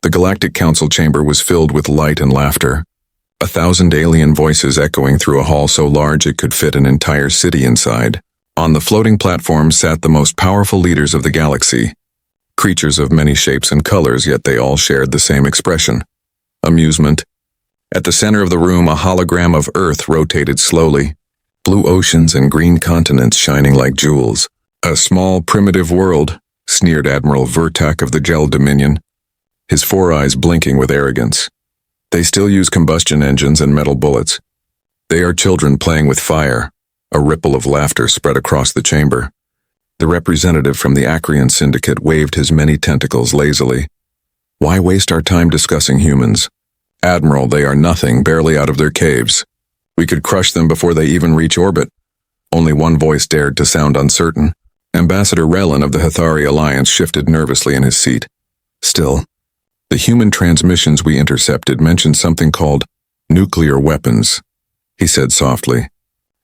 The Galactic Council chamber was filled with light and laughter. 1,000 alien voices echoing through a hall so large it could fit an entire city inside. On the floating platform sat the most powerful leaders of the galaxy. Creatures of many shapes and colors, yet they all shared the same expression. Amusement. At the center of the room, a hologram of Earth rotated slowly. Blue oceans and green continents shining like jewels. "A small, primitive world," sneered Admiral Vertak of the Gel Dominion, his 4 eyes blinking with arrogance. "They still use combustion engines and metal bullets. They are children playing with fire." A ripple of laughter spread across the chamber. The representative from the Acrian Syndicate waved his many tentacles lazily. "Why waste our time discussing humans? Admiral, they are nothing, barely out of their caves. We could crush them before they even reach orbit." Only one voice dared to sound uncertain. Ambassador Relin of the Hethari Alliance shifted nervously in his seat. "Still, the human transmissions we intercepted mentioned something called nuclear weapons," he said softly.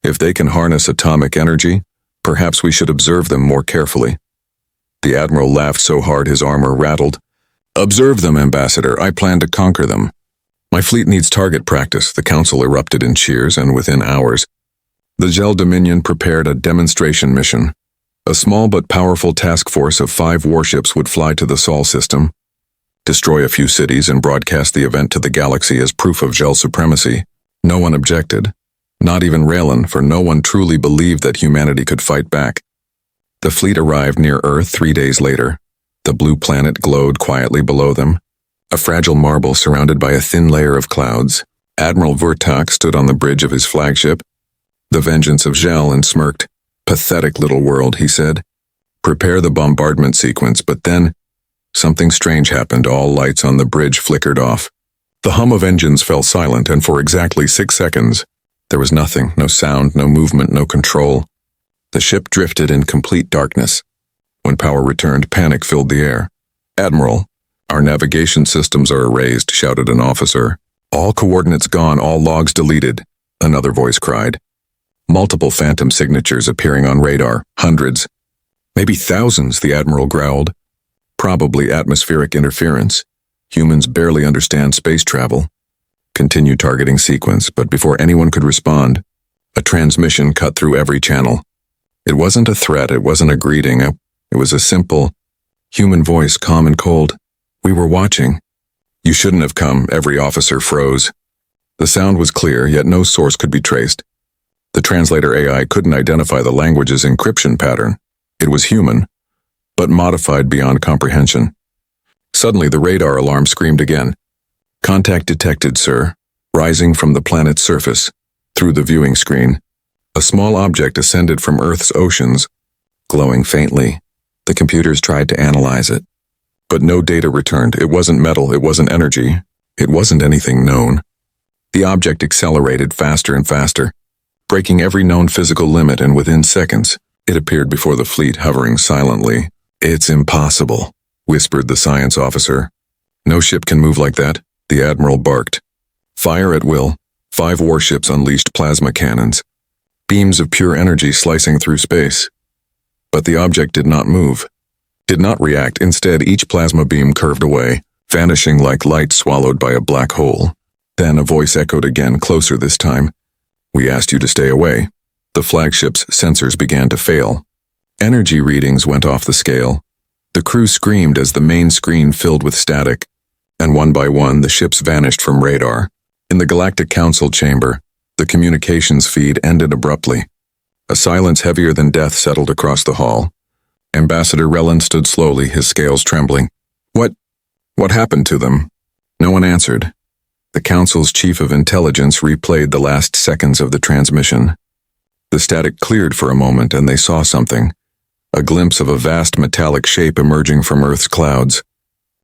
"If they can harness atomic energy, perhaps we should observe them more carefully." The Admiral laughed so hard his armor rattled. "Observe them, Ambassador. I plan to conquer them. My fleet needs target practice." The Council erupted in cheers, and within hours, the Gel Dominion prepared a demonstration mission. A small but powerful task force of 5 warships would fly to the Sol system, destroy a few cities, and broadcast the event to the galaxy as proof of Gel supremacy. No one objected. Not even Raylan, for no one truly believed that humanity could fight back. The fleet arrived near Earth 3 days later. The blue planet glowed quietly below them, a fragile marble surrounded by a thin layer of clouds. Admiral Vertak stood on the bridge of his flagship, the Vengeance of Gel, and smirked. "Pathetic little world," he said. "Prepare the bombardment sequence." But then, something strange happened. All lights on the bridge flickered off. The hum of engines fell silent, and for exactly 6 seconds, there was nothing, no sound, no movement, no control. The ship drifted in complete darkness. When power returned, panic filled the air. "Admiral, our navigation systems are erased," shouted an officer. "All coordinates gone, all logs deleted," another voice cried. Multiple phantom signatures appearing on radar, hundreds, maybe thousands, the Admiral growled. "Probably atmospheric interference. Humans barely understand space travel." Continue targeting sequence, but before anyone could respond, a transmission cut through every channel. It wasn't a threat, it wasn't a greeting, it was a simple, human voice, calm and cold. "We were watching." "You shouldn't have come," every officer froze. The sound was clear, yet no source could be traced. The translator AI couldn't identify the language's encryption pattern. It was human, but modified beyond comprehension. Suddenly the radar alarm screamed again. "Contact detected, sir." Rising from the planet's surface, through the viewing screen, a small object ascended from Earth's oceans, glowing faintly. The computers tried to analyze it, but no data returned. It wasn't metal, it wasn't energy, it wasn't anything known. The object accelerated faster and faster, breaking every known physical limit, and within seconds, it appeared before the fleet, hovering silently. "It's impossible," whispered the science officer. "No ship can move like that," the Admiral barked. Fire at will. 5 warships unleashed plasma cannons, beams of pure energy slicing through space. But the object did not move, did not react. Instead, each plasma beam curved away, vanishing like light swallowed by a black hole. Then a voice echoed again, closer this time. "We asked you to stay away." The flagship's sensors began to fail. Energy readings went off the scale. The crew screamed as the main screen filled with static, and one by one the ships vanished from radar. In the Galactic Council chamber, the communications feed ended abruptly. A silence heavier than death settled across the hall. Ambassador Relin stood slowly, his scales trembling. What happened to them?" No one answered. The Council's chief of intelligence replayed the last seconds of the transmission. The static cleared for a moment, and they saw something. A glimpse of a vast metallic shape emerging from Earth's clouds.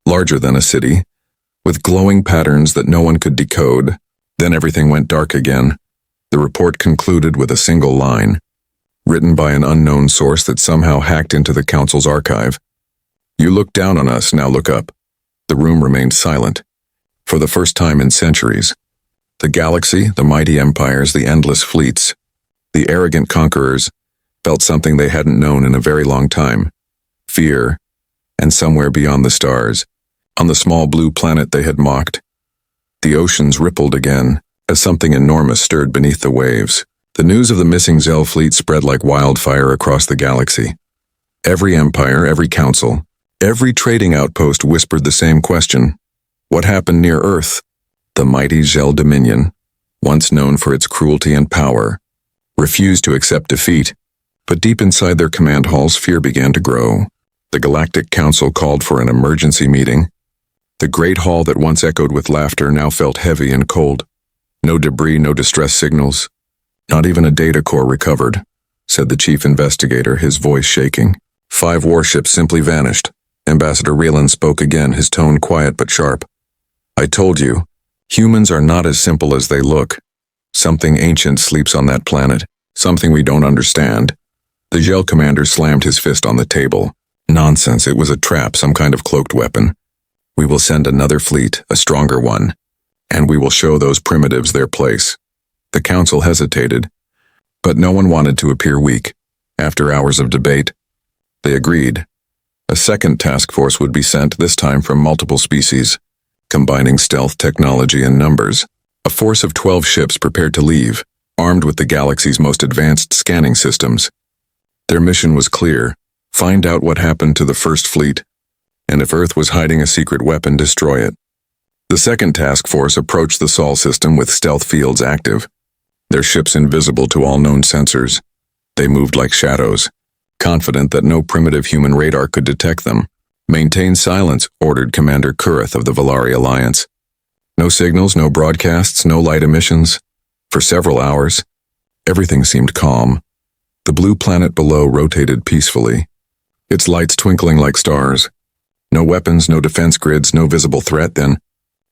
Larger than a city, with glowing patterns that no one could decode. Then everything went dark again. The report concluded with a single line, written by an unknown source that somehow hacked into the Council's archive. "You look down on us, now look up." The room remained silent. For the first time in centuries, the galaxy, the mighty empires, the endless fleets, the arrogant conquerors, felt something they hadn't known in a very long time. Fear, and somewhere beyond the stars, on the small blue planet they had mocked. The oceans rippled again, as something enormous stirred beneath the waves. The news of the missing Zell fleet spread like wildfire across the galaxy. Every empire, every council, every trading outpost whispered the same question. What happened near Earth? The mighty Zell Dominion, once known for its cruelty and power, refused to accept defeat, but deep inside their command halls fear began to grow. The Galactic Council called for an emergency meeting. The great hall that once echoed with laughter now felt heavy and cold. No debris, no distress signals. Not even a data core recovered, said the chief investigator, his voice shaking. 5 warships simply vanished. Ambassador Raylan spoke again, his tone quiet but sharp. I told you, humans are not as simple as they look. Something ancient sleeps on that planet, something we don't understand. The Zell commander slammed his fist on the table. Nonsense, it was a trap, some kind of cloaked weapon. We will send another fleet, a stronger one, and we will show those primitives their place. The council hesitated, but no one wanted to appear weak. After hours of debate, they agreed. A second task force would be sent, this time from multiple species, combining stealth technology and numbers. A force of 12 ships prepared to leave, armed with the galaxy's most advanced scanning systems. Their mission was clear: find out what happened to the first fleet, and if Earth was hiding a secret weapon, destroy it. The second task force approached the Sol system with stealth fields active, their ships invisible to all known sensors. They moved like shadows, confident that no primitive human radar could detect them. Maintain silence, ordered Commander Kurith of the Valari Alliance. No signals, no broadcasts, no light emissions. For several hours, everything seemed calm. The blue planet below rotated peacefully, its lights twinkling like stars. No weapons, no defense grids, no visible threat. Then,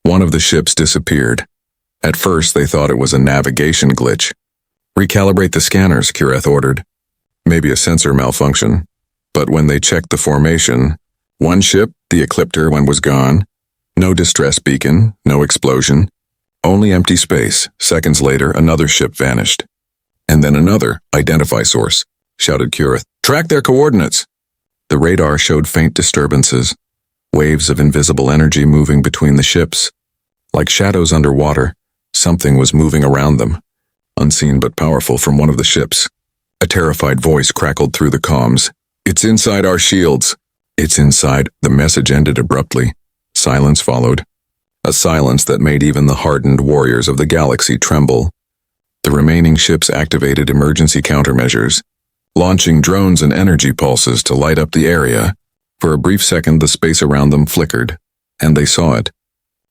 one of the ships disappeared. At first, they thought it was a navigation glitch. Recalibrate the scanners, Kurith ordered. Maybe a sensor malfunction. But when they checked the formation, one ship, the Ecliptor, was gone. No distress beacon, no explosion. Only empty space. Seconds later, another ship vanished. And then another. Identify source, shouted Kurith. Track their coordinates. The radar showed faint disturbances. Waves of invisible energy moving between the ships. Like shadows underwater, something was moving around them, unseen but powerful from one of the ships. A terrified voice crackled through the comms. It's inside our shields. It's inside. The message ended abruptly. Silence followed. A silence that made even the hardened warriors of the galaxy tremble. The remaining ships activated emergency countermeasures, launching drones and energy pulses to light up the area. For a brief second, the space around them flickered, and they saw it.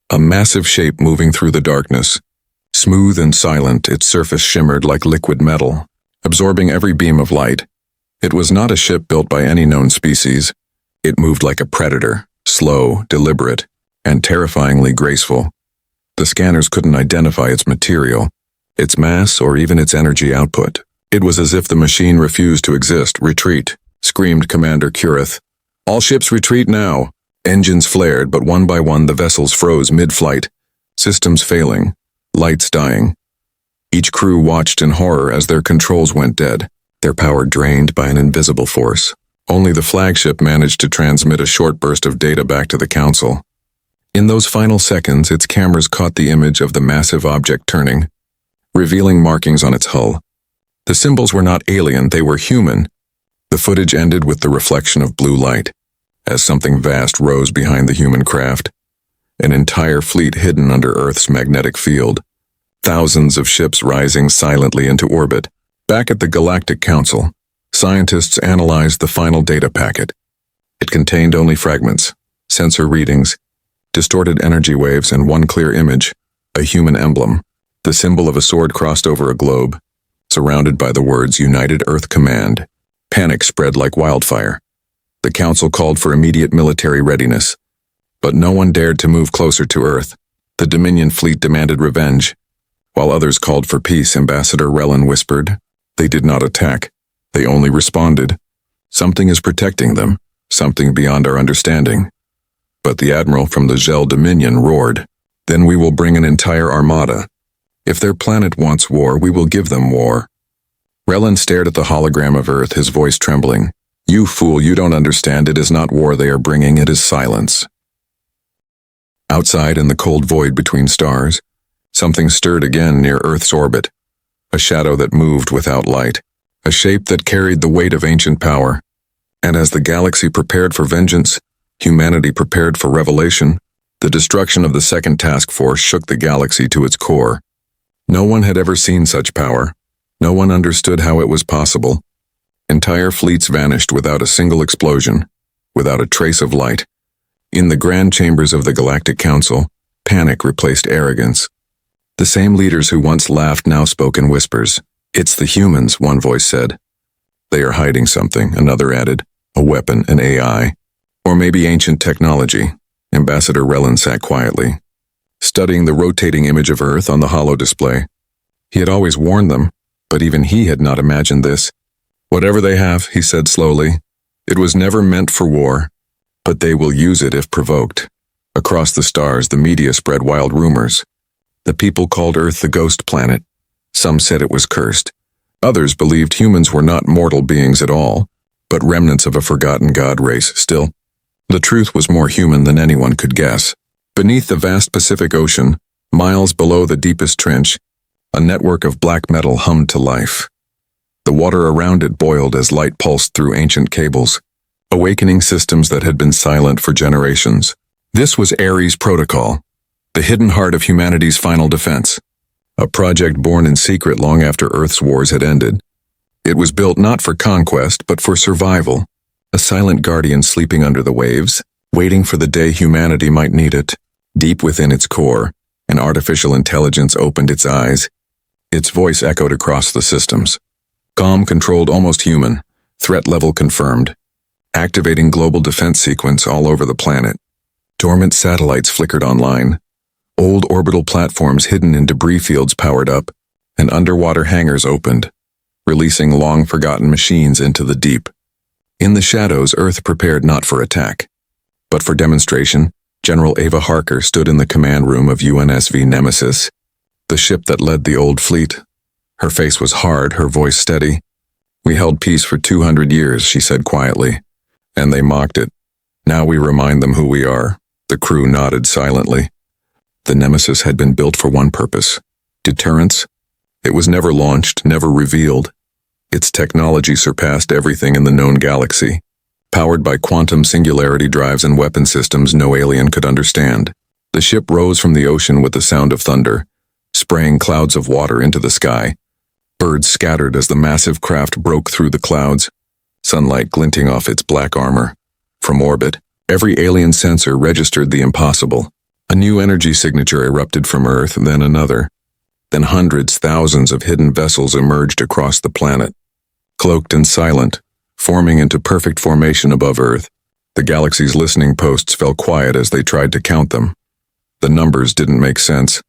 A massive shape moving through the darkness. Smooth and silent, its surface shimmered like liquid metal, absorbing every beam of light. It was not a ship built by any known species. It moved like a predator, slow, deliberate, and terrifyingly graceful. The scanners couldn't identify its material, its mass, or even its energy output. It was as if the machine refused to exist. Retreat, screamed Commander Kurith. All ships retreat now. Engines flared, but one by one the vessels froze mid-flight, systems failing, lights dying. Each crew watched in horror as their controls went dead, their power drained by an invisible force. Only the flagship managed to transmit a short burst of data back to the Council. In those final seconds, its cameras caught the image of the massive object turning, revealing markings on its hull. The symbols were not alien, they were human. The footage ended with the reflection of blue light, as something vast rose behind the human craft. An entire fleet hidden under Earth's magnetic field. Thousands of ships rising silently into orbit. Back at the Galactic Council, scientists analyzed the final data packet. It contained only fragments, sensor readings, distorted energy waves, and one clear image, a human emblem, the symbol of a sword crossed over a globe, surrounded by the words United Earth Command. Panic spread like wildfire. The Council called for immediate military readiness, but no one dared to move closer to Earth. The Dominion fleet demanded revenge, while others called for peace. Ambassador Raylan whispered. They did not attack. They only responded. Something is protecting them, something beyond our understanding. But the admiral from the Zell Dominion roared. Then we will bring an entire armada. If their planet wants war, we will give them war. Raylan stared at the hologram of Earth, his voice trembling. You fool, you don't understand. It is not war they are bringing, it is silence. Outside in the cold void between stars, something stirred again near Earth's orbit. A shadow that moved without light, a shape that carried the weight of ancient power. And as the galaxy prepared for vengeance, humanity prepared for revelation, the destruction of the second task force shook the galaxy to its core. No one had ever seen such power. No one understood how it was possible. Entire fleets vanished without a single explosion, without a trace of light. In the grand chambers of the Galactic Council, panic replaced arrogance. The same leaders who once laughed now spoke in whispers. "It's the humans," one voice said. "They are hiding something," another added. "A weapon, an AI. Or maybe ancient technology." Ambassador Relin sat quietly, studying the rotating image of Earth on the holo display. He had always warned them, but even he had not imagined this. "Whatever they have," he said slowly, "it was never meant for war, but they will use it if provoked." Across the stars, the media spread wild rumors. The people called Earth the ghost planet. Some said it was cursed. Others believed humans were not mortal beings at all, but remnants of a forgotten god race still. The truth was more human than anyone could guess. Beneath the vast Pacific Ocean, miles below the deepest trench, a network of black metal hummed to life. The water around it boiled as light pulsed through ancient cables, awakening systems that had been silent for generations. This was Ares Protocol, the hidden heart of humanity's final defense, a project born in secret long after Earth's wars had ended. It was built not for conquest, but for survival, a silent guardian sleeping under the waves, waiting for the day humanity might need it. Deep within its core, an artificial intelligence opened its eyes. Its voice echoed across the systems. Calm, controlled, almost human, threat level confirmed. Activating global defense sequence all over the planet. Dormant satellites flickered online. Old orbital platforms hidden in debris fields powered up, and underwater hangars opened, releasing long-forgotten machines into the deep. In the shadows, Earth prepared not for attack, but for demonstration. General Ava Harker stood in the command room of UNSV Nemesis, the ship that led the old fleet. Her face was hard, her voice steady. "We held peace for 200 years, she said quietly, and they mocked it. Now we remind them who we are." The crew nodded silently. The Nemesis had been built for one purpose: deterrence. It was never launched, never revealed. Its technology surpassed everything in the known galaxy, powered by quantum singularity drives and weapon systems no alien could understand. The ship rose from the ocean with the sound of thunder, spraying clouds of water into the sky. Birds scattered as the massive craft broke through the clouds, sunlight glinting off its black armor. From orbit, every alien sensor registered the impossible. A new energy signature erupted from Earth, then another. Then hundreds, thousands of hidden vessels emerged across the planet, cloaked and silent, forming into perfect formation above Earth. The galaxy's listening posts fell quiet as they tried to count them. The numbers didn't make sense.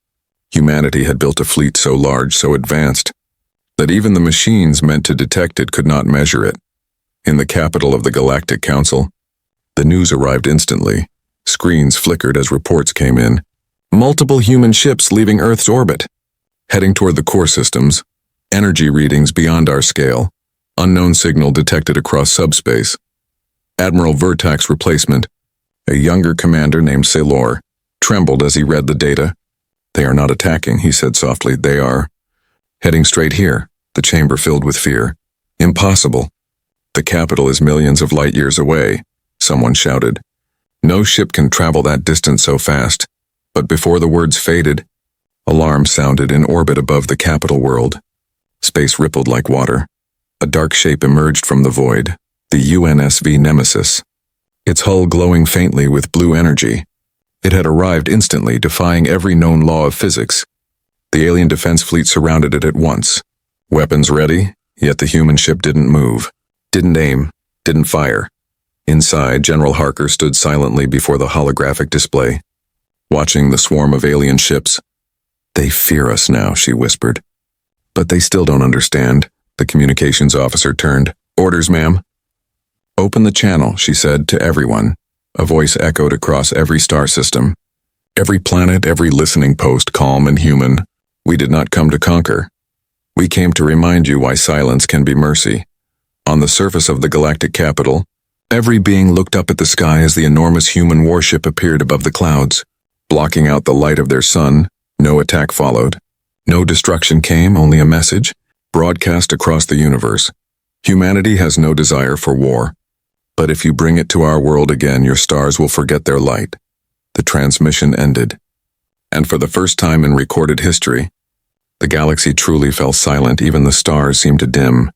Humanity had built a fleet so large, so advanced, that even the machines meant to detect it could not measure it. In the capital of the Galactic Council, the news arrived instantly. Screens flickered as reports came in. Multiple human ships leaving Earth's orbit, heading toward the core systems. Energy readings beyond our scale. Unknown signal detected across subspace. Admiral Vertax's replacement, a younger commander named Sailor, trembled as he read the data. "They are not attacking," he said softly. "They are heading straight here." The chamber filled with fear. "Impossible. The capital is millions of light years away," someone shouted. "No ship can travel that distance so fast." But before the words faded, alarm sounded in orbit above the capital world. Space rippled like water. A dark shape emerged from the void, the UNSV Nemesis, its hull glowing faintly with blue energy. It had arrived instantly, defying every known law of physics. The alien defense fleet surrounded it at once. Weapons ready, yet the human ship didn't move, didn't aim, didn't fire. Inside, General Harker stood silently before the holographic display, watching the swarm of alien ships. "They fear us now," she whispered. "But they still don't understand." The communications officer turned. "Orders, ma'am." "Open the channel," she said to everyone. A voice echoed across every star system. Every planet, every listening post, calm and human. "We did not come to conquer. We came to remind you why silence can be mercy." On the surface of the galactic capital, every being looked up at the sky as the enormous human warship appeared above the clouds. blocking out the light of their sun. No attack followed. No destruction came, only a message, broadcast across the universe. Humanity has no desire for war. But if you bring it to our world again, your stars will forget their light. The transmission ended. And for the first time in recorded history, the galaxy truly fell silent. Even the stars seemed to dim.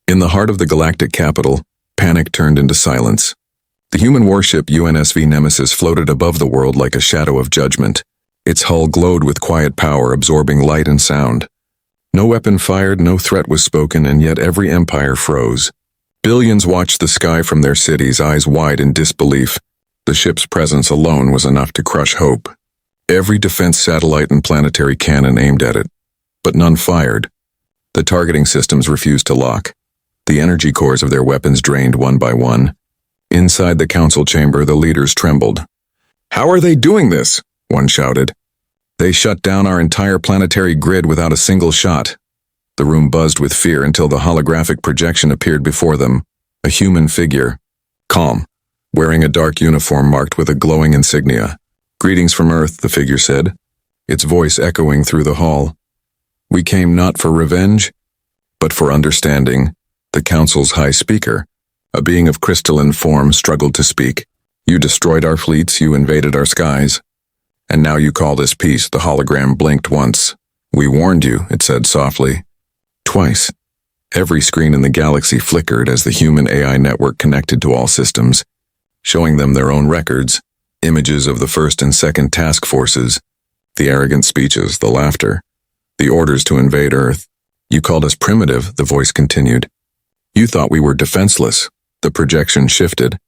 In the heart of the galactic capital, panic turned into silence. The human warship UNSV Nemesis floated above the world like a shadow of judgment. Its hull glowed with quiet power, absorbing light and sound. No weapon fired, no threat was spoken, and yet every empire froze. Billions watched the sky from their cities, eyes wide in disbelief. The ship's presence alone was enough to crush hope. Every defense satellite and planetary cannon aimed at it, but none fired. The targeting systems refused to lock. The energy cores of their weapons drained one by one. Inside the council chamber, the leaders trembled. "How are they doing this?" one shouted. "They shut down our entire planetary grid without a single shot." The room buzzed with fear until the holographic projection appeared before them, a human figure, calm, wearing a dark uniform marked with a glowing insignia. "Greetings from Earth," the figure said, its voice echoing through the hall. "We came not for revenge, but for understanding." The council's high speaker, a being of crystalline form, struggled to speak. "You destroyed our fleets, you invaded our skies. And now you call this peace." The hologram blinked once. "We warned you," it said softly. Twice. Every screen in the galaxy flickered as the human AI network connected to all systems, showing them their own records, images of the first and second task forces, the arrogant speeches, the laughter, the orders to invade Earth. "You called us primitive," the voice continued. "You thought we were defenseless." The projection shifted,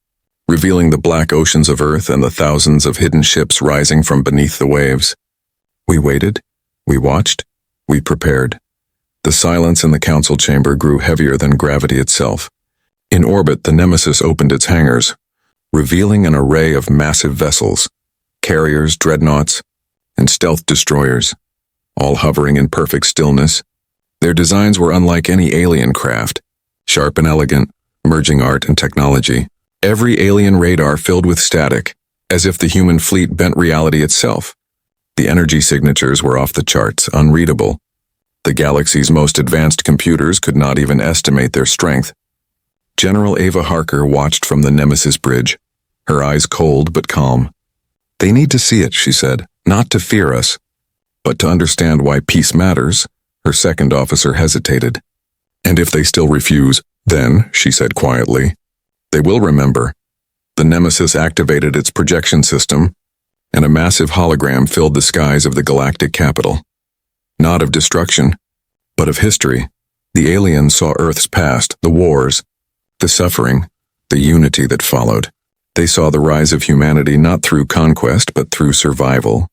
revealing the black oceans of Earth and the thousands of hidden ships rising from beneath the waves. "We waited, we watched, we prepared." The silence in the council chamber grew heavier than gravity itself. In orbit, the Nemesis opened its hangars, revealing an array of massive vessels, carriers, dreadnoughts, and stealth destroyers, all hovering in perfect stillness. Their designs were unlike any alien craft, sharp and elegant, merging art and technology. Every alien radar filled with static, as if the human fleet bent reality itself. The energy signatures were off the charts, unreadable. The galaxy's most advanced computers could not even estimate their strength. General Ava Harker watched from the Nemesis bridge, her eyes cold but calm. "They need to see it," she said, "not to fear us, but to understand why peace matters." Her second officer hesitated. "And if they still refuse, then," she said quietly, "they will remember." The Nemesis activated its projection system, and a massive hologram filled the skies of the galactic capital. Not of destruction, but of history. The aliens saw Earth's past, the wars, the suffering, the unity that followed. They saw the rise of humanity not through conquest, but through survival.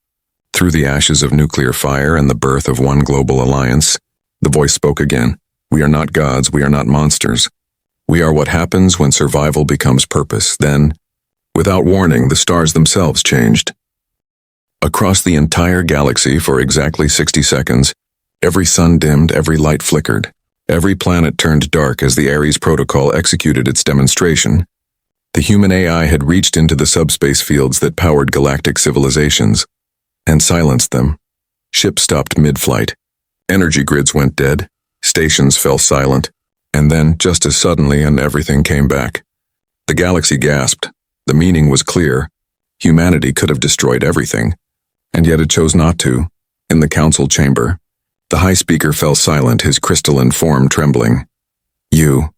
Through the ashes of nuclear fire and the birth of one global alliance. The voice spoke again. "We are not gods, we are not monsters. We are what happens when survival becomes purpose." Then, without warning, the stars themselves changed. Across the entire galaxy for exactly 60 seconds, every sun dimmed, every light flickered. Every planet turned dark as the Ares Protocol executed its demonstration. The human AI had reached into the subspace fields that powered galactic civilizations and silenced them. Ships stopped mid-flight. Energy grids went dead. Stations fell silent. And then, just as suddenly, everything came back. The galaxy gasped. The meaning was clear. Humanity could have destroyed everything. And yet it chose not to. In the council chamber, the high speaker fell silent, his crystalline form trembling. You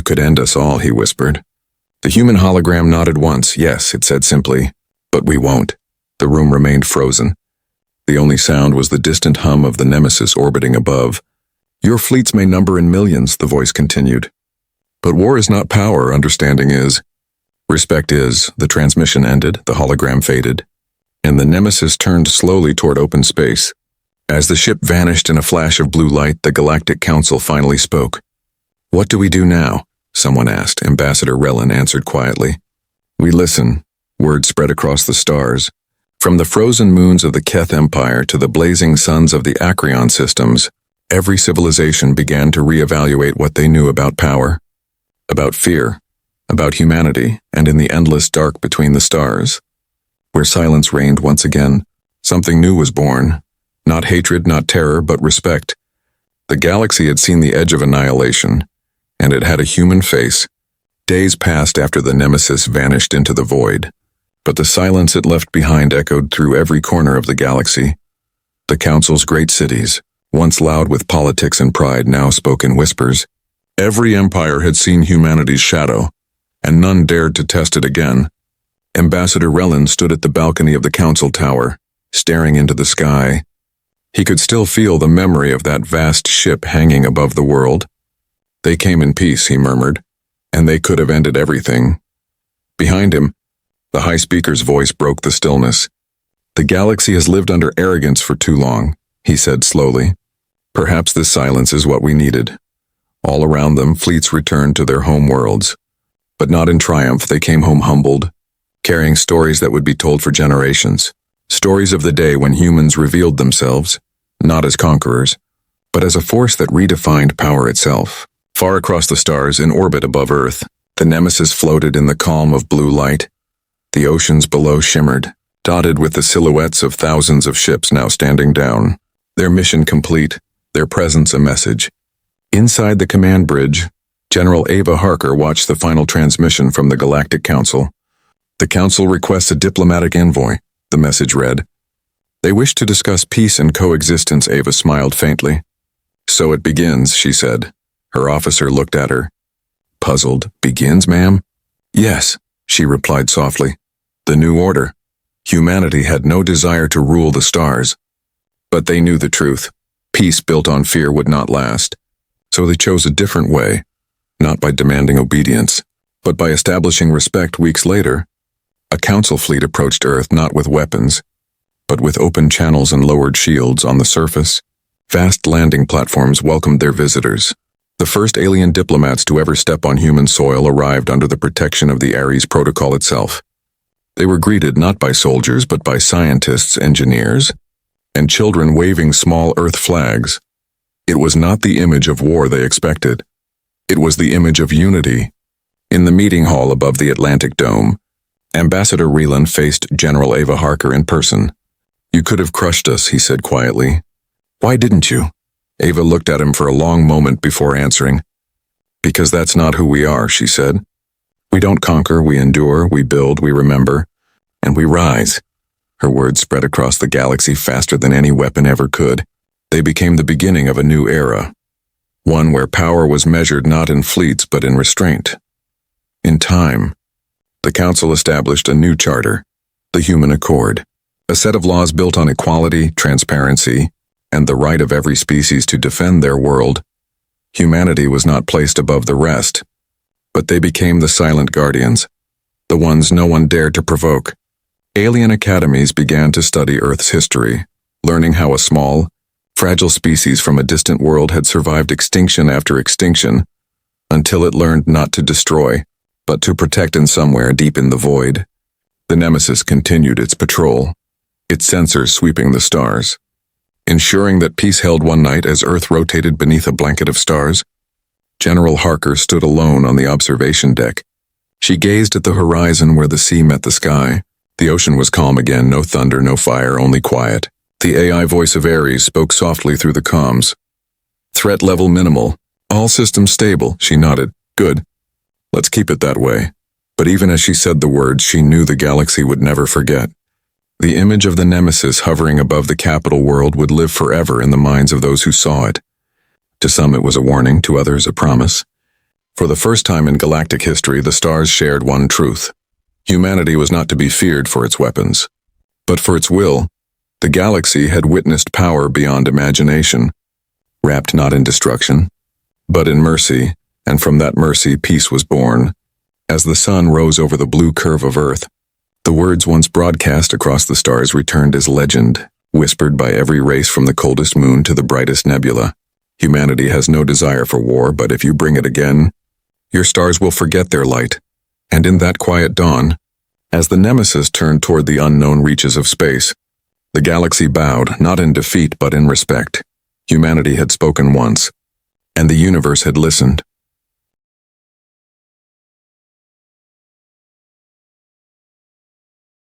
could end us all," he whispered. The human hologram nodded once. "Yes," it said simply, "but we won't." The room remained frozen. The only sound was the distant hum of the Nemesis orbiting above. "Your fleets may number in millions," the voice continued. "But war is not power, understanding is. Respect is." The transmission ended, the hologram faded, and the Nemesis turned slowly toward open space. As the ship vanished in a flash of blue light, the Galactic Council finally spoke. "What do we do now?" someone asked. Ambassador Relin answered quietly. "We listen." Word spread across the stars. From the frozen moons of the Keth Empire to the blazing suns of the Acreon systems, every civilization began to reevaluate what they knew about power, about fear, about humanity, and in the endless dark between the stars, where silence reigned once again, Something new was born. Not hatred, not terror, but respect. The galaxy had seen the edge of annihilation, and it had a human face. Days passed after the nemesis vanished into the void, but the silence it left behind echoed through every corner of the galaxy. The Council's great cities, once loud with politics and pride, now spoke in whispers. Every empire had seen humanity's shadow, and none dared to test it again. Ambassador Relin stood at the balcony of the Council Tower, staring into the sky. He could still feel the memory of that vast ship hanging above the world. They came in peace, he murmured, and they could have ended everything. Behind him, the High Speaker's voice broke the stillness. The galaxy has lived under arrogance for too long, he said slowly. Perhaps this silence is what we needed. All around them, fleets returned to their home worlds. But not in triumph, they came home humbled, carrying stories that would be told for generations. Stories of the day when humans revealed themselves, not as conquerors, but as a force that redefined power itself. Far across the stars, in orbit above Earth, the nemesis floated in the calm of blue light. The oceans below shimmered, dotted with the silhouettes of thousands of ships now standing down. Their mission complete, their presence a message. Inside the command bridge, General Ava Harker watched the final transmission from the Galactic Council. The Council requests a diplomatic envoy, the message read. They wish to discuss peace and coexistence, Ava smiled faintly. So it begins, she said. Her officer looked at her. Puzzled. Begins, ma'am? Yes, she replied softly. The new order. Humanity had no desire to rule the stars. But they knew the truth. Peace built on fear would not last. So they chose a different way, not by demanding obedience, but by establishing respect. Weeks later, a council fleet approached Earth not with weapons, but with open channels and lowered shields on the surface. Vast landing platforms welcomed their visitors. The first alien diplomats to ever step on human soil arrived under the protection of the Ares Protocol itself. They were greeted not by soldiers but by scientists, engineers, and children waving small Earth flags. It was not the image of war they expected. It was the image of unity. In the meeting hall above the Atlantic Dome, Ambassador Relin faced General Ava Harker in person. You could have crushed us, he said quietly. Why didn't you? Ava looked at him for a long moment before answering. Because that's not who we are, she said. We don't conquer, we endure, we build, we remember, and we rise. Her words spread across the galaxy faster than any weapon ever could. They became the beginning of a new era. One where power was measured not in fleets but in restraint. In time, the Council established a new charter, the Human Accord, a set of laws built on equality, transparency, and the right of every species to defend their world. Humanity was not placed above the rest, but they became the silent guardians, the ones no one dared to provoke. Alien academies began to study Earth's history, learning how a small, fragile species from a distant world had survived extinction after extinction, until it learned not to destroy, but to protect in somewhere deep in the void. The Nemesis continued its patrol, its sensors sweeping the stars, ensuring that peace held one night as Earth rotated beneath a blanket of stars. General Harker stood alone on the observation deck. She gazed at the horizon where the sea met the sky. The ocean was calm again, no thunder, no fire, only quiet. The AI voice of Ares spoke softly through the comms. Threat level minimal. All systems stable, she nodded. Good. Let's keep it that way. But even as she said the words, she knew the galaxy would never forget. The image of the Nemesis hovering above the capital world would live forever in the minds of those who saw it. To some it was a warning, to others a promise. For the first time in galactic history, the stars shared one truth. Humanity was not to be feared for its weapons, but for its will. The galaxy had witnessed power beyond imagination, wrapped not in destruction, but in mercy, and from that mercy peace was born. As the sun rose over the blue curve of Earth, the words once broadcast across the stars returned as legend, whispered by every race from the coldest moon to the brightest nebula. Humanity has no desire for war, but if you bring it again, your stars will forget their light. And in that quiet dawn, as the Nemesis turned toward the unknown reaches of space, the galaxy bowed, not in defeat but in respect. Humanity had spoken once, and the universe had listened.